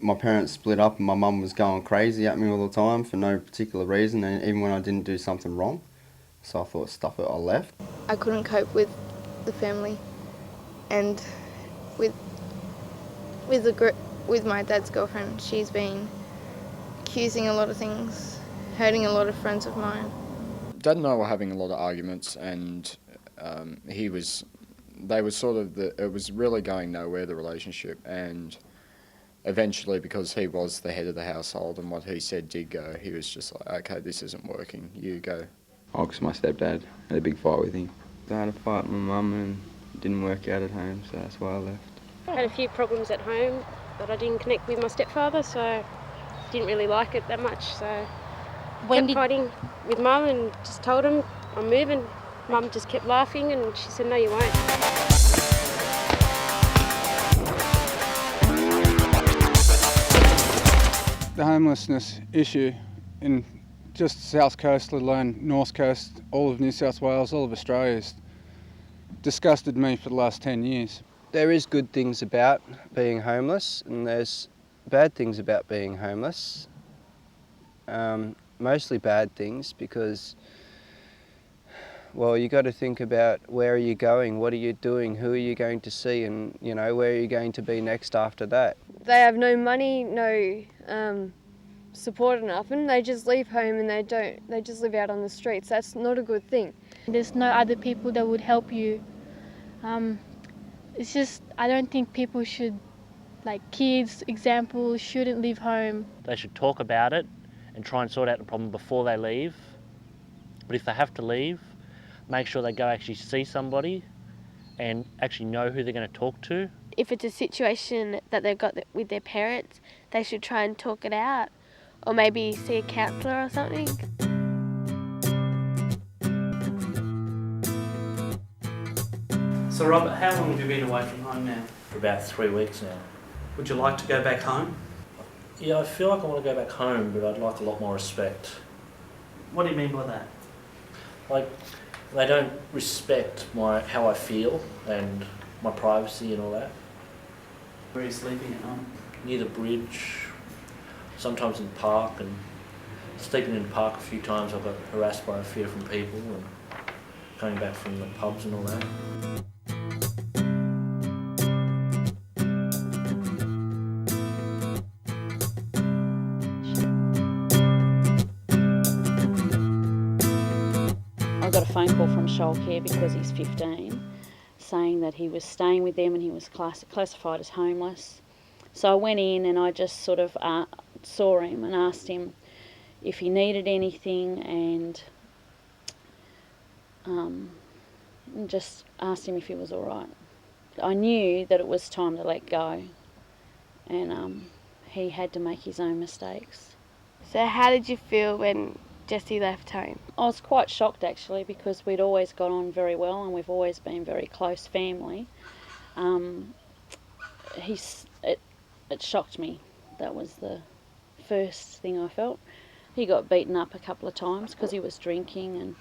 my parents split up and my mum was going crazy at me all the time for no particular reason, and even when I didn't do something wrong. So I thought, stuff it, I left. I couldn't cope with the family and with with my dad's girlfriend. She's been accusing a lot of things, hurting a lot of friends of mine. Dad and I were having a lot of arguments, and they were sort of, it was really going nowhere, the relationship, and eventually, because he was the head of the household and what he said did go, he was just like, okay, this isn't working, you go. Oh, because my stepdad had a big fight with him. I had a fight with my mum and it didn't work out at home, so that's why I left. I had a few problems at home, but I didn't connect with my stepfather, so didn't really like it that much, so kept fighting with Mum and just told him I'm moving. Mum just kept laughing and she said, no, you won't. The homelessness issue in just South Coast, let alone North Coast, all of New South Wales, all of Australia has disgusted me for the last 10 years. There is good things about being homeless and there's bad things about being homeless. Mostly bad things because, well, you got to think about where are you going, what are you doing, who are you going to see, and you know, where are you going to be next after that. They have no money, no support or nothing. They just leave home and they just live out on the streets. That's not a good thing. There's no other people that would help you. It's just, I don't think people should, like kids, example, shouldn't leave home. They should talk about it and try and sort out the problem before they leave. But if they have to leave, make sure they go actually see somebody and actually know who they're going to talk to. If it's a situation that they've got with their parents, they should try and talk it out, or maybe see a counsellor or something. So Robert, how long have you been away from home now? For about 3 weeks now. Would you like to go back home? Yeah, I feel like I want to go back home, but I'd like a lot more respect. What do you mean by that? Like, they don't respect how I feel and my privacy and all that. Where are you sleeping at home? Near the bridge, sometimes in the park, and sleeping in the park a few times I got harassed by a few different people and coming back from the pubs and all that. I got a phone call from Shoal Care because he's 15, saying that he was staying with them and he was classified as homeless. So I went in and I just sort of saw him and asked him if he needed anything, and just asked him if he was all right. I knew that it was time to let go, and he had to make his own mistakes. So how did you feel when Jesse left home? I was quite shocked actually, because we'd always got on very well and we've always been very close family. It shocked me. That was the first thing I felt. He got beaten up a couple of times because he was drinking, and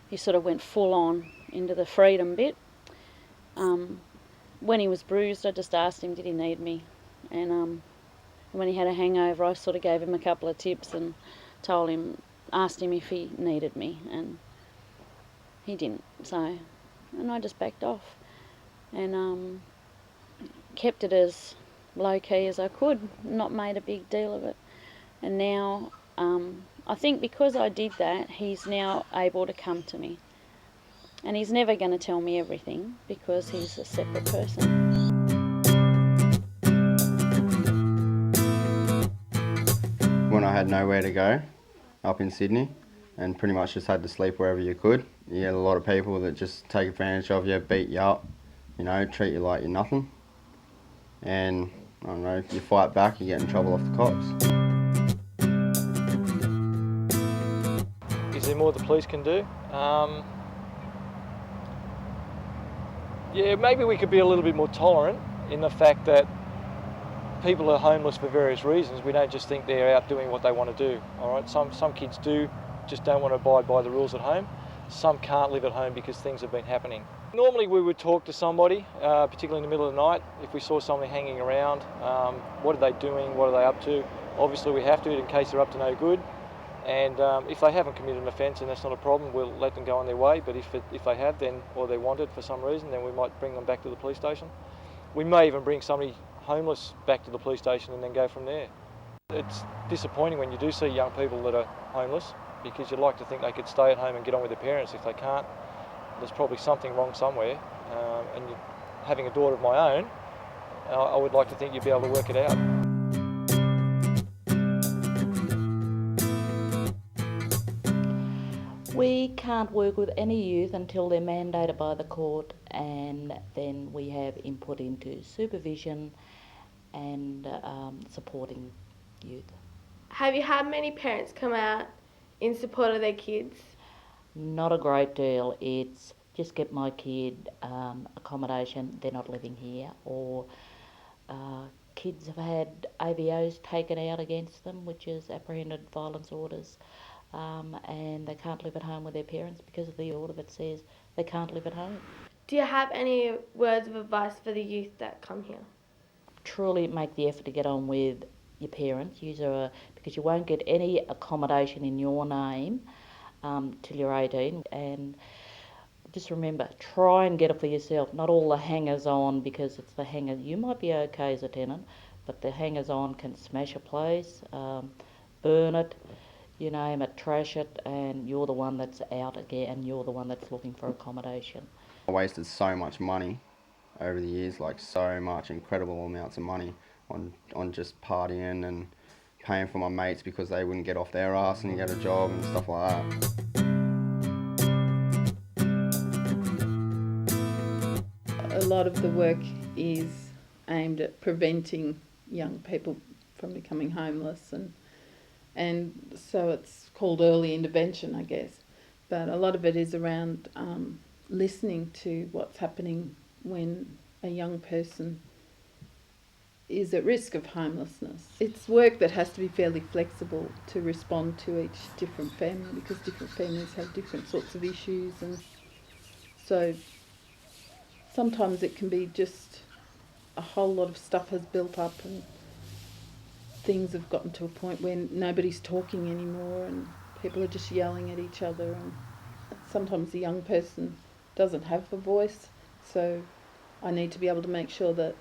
he sort of went full on into the freedom bit. When he was bruised, I just asked him, did he need me? And when he had a hangover, I sort of gave him a couple of tips and asked him if he needed me, and he didn't. So, and I just backed off and kept it as low key as I could, not made a big deal of it. And now, I think because I did that, he's now able to come to me. And he's never going to tell me everything because he's a separate person. When I had nowhere to go up in Sydney and pretty much just had to sleep wherever you could, you had a lot of people that just take advantage of you, beat you up, you know, treat you like you're nothing. And I don't know, if you fight back, you get in trouble off the cops. Is there more the police can do? Yeah, maybe we could be a little bit more tolerant in the fact that people are homeless for various reasons. We don't just think they're out doing what they want to do. All right, some kids just don't want to abide by the rules at home. Some can't live at home because things have been happening. Normally we would talk to somebody, particularly in the middle of the night, if we saw somebody hanging around. What are they doing? What are they up to? Obviously we have to in case they're up to no good. And if they haven't committed an offence, and that's not a problem, we'll let them go on their way. But if they have, then, or they're wanted for some reason, then we might bring them back to the police station. We may even bring somebody homeless back to the police station and then go from there. It's disappointing when you do see young people that are homeless, because you'd like to think they could stay at home and get on with their parents. If they can't, there's probably something wrong somewhere. And having a daughter of my own, I would like to think you'd be able to work it out. We can't work with any youth until they're mandated by the court, and then we have input into supervision and supporting youth. Have you had many parents come out in support of their kids? Not a great deal. It's just get my kid accommodation, they're not living here, or kids have had AVOs taken out against them, which is apprehended violence orders, and they can't live at home with their parents because of the order that says they can't live at home. Do you have any words of advice for the youth that come here? Truly make the effort to get on with your parents, because you won't get any accommodation in your name till you're 18, and just remember, try and get it for yourself, not all the hangers-on, because it's the hanger. You might be okay as a tenant, but the hangers-on can smash a place, burn it, you name it, trash it, and you're the one that's out again, and you're the one that's looking for accommodation. I wasted so much money over the years, like so much, incredible amounts of money on just partying and paying for my mates because they wouldn't get off their ass and get a job and stuff like that. A lot of the work is aimed at preventing young people from becoming homeless, and so it's called early intervention, I guess. But a lot of it is around listening to what's happening when a young person is at risk of homelessness. It's work that has to be fairly flexible to respond to each different family, because different families have different sorts of issues, and so sometimes it can be just a whole lot of stuff has built up and things have gotten to a point where nobody's talking anymore and people are just yelling at each other, and sometimes the young person doesn't have a voice, so I need to be able to make sure that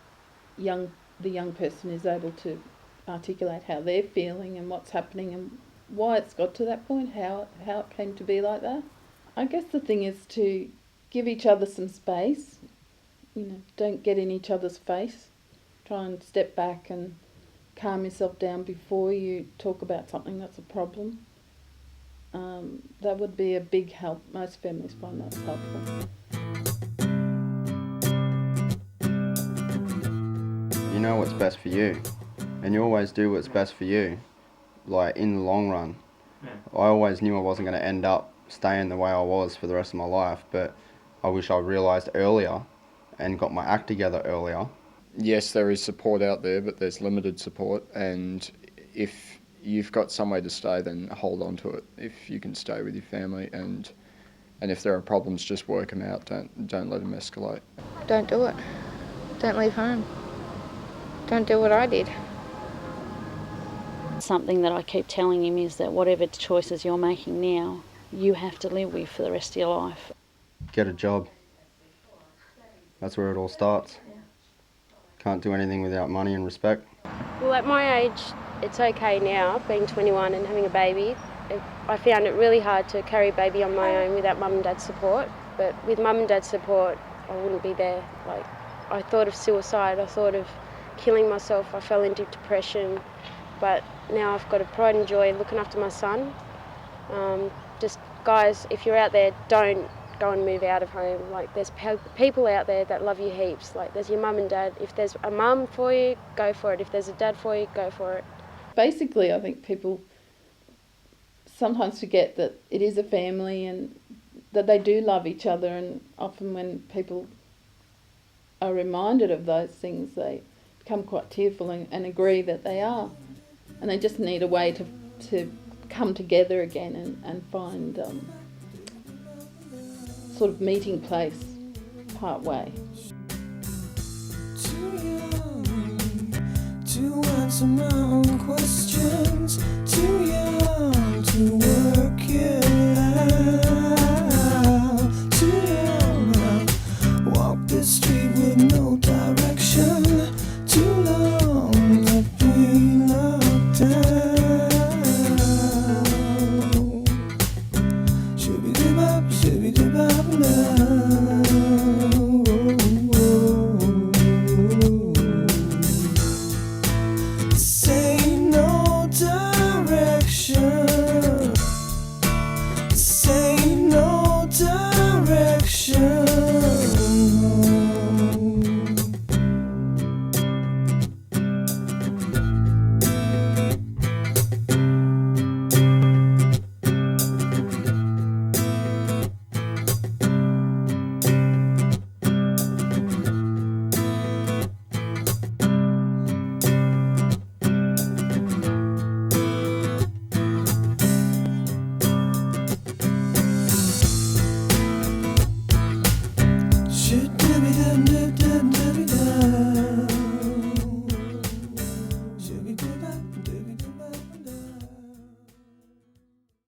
the young person is able to articulate how they're feeling and what's happening and why it's got to that point, how it came to be like that. I guess the thing is to give each other some space. Don't get in each other's face. Try and step back and calm yourself down before you talk about something that's a problem. That would be a big help. Most families find that helpful. You know what's best for you, and you always do what's best for you, like in the long run. Yeah. I always knew I wasn't going to end up staying the way I was for the rest of my life, but I wish I realised earlier and got my act together earlier. Yes, there is support out there, but there's limited support, and if you've got somewhere to stay, then hold on to it. If you can stay with your family, and if there are problems, just work them out. Don't let them escalate. Don't do it. Don't leave home. Don't do what I did. Something that I keep telling him is that whatever choices you're making now, you have to live with for the rest of your life. Get a job. That's where it all starts. Can't do anything without money and respect. Well, at my age, it's okay now, being 21 and having a baby. I found it really hard to carry a baby on my own without mum and dad's support. But with mum and dad's support, I wouldn't be there. Like, I thought of suicide, I thought of killing myself, I fell into depression. But now I've got a pride and joy looking after my son. Just guys, if you're out there, don't go and move out of home. Like, there's people out there that love you heaps. Like, there's your mum and dad. If there's a mum for you, go for it. If there's a dad for you, go for it. Basically, I think people sometimes forget that it is a family and that they do love each other, and often when people are reminded of those things, they become quite tearful and agree that they are. And they just need a way to come together again and find sort of meeting place part way. To answer my own questions, too young to work it out, too young. Walk the street with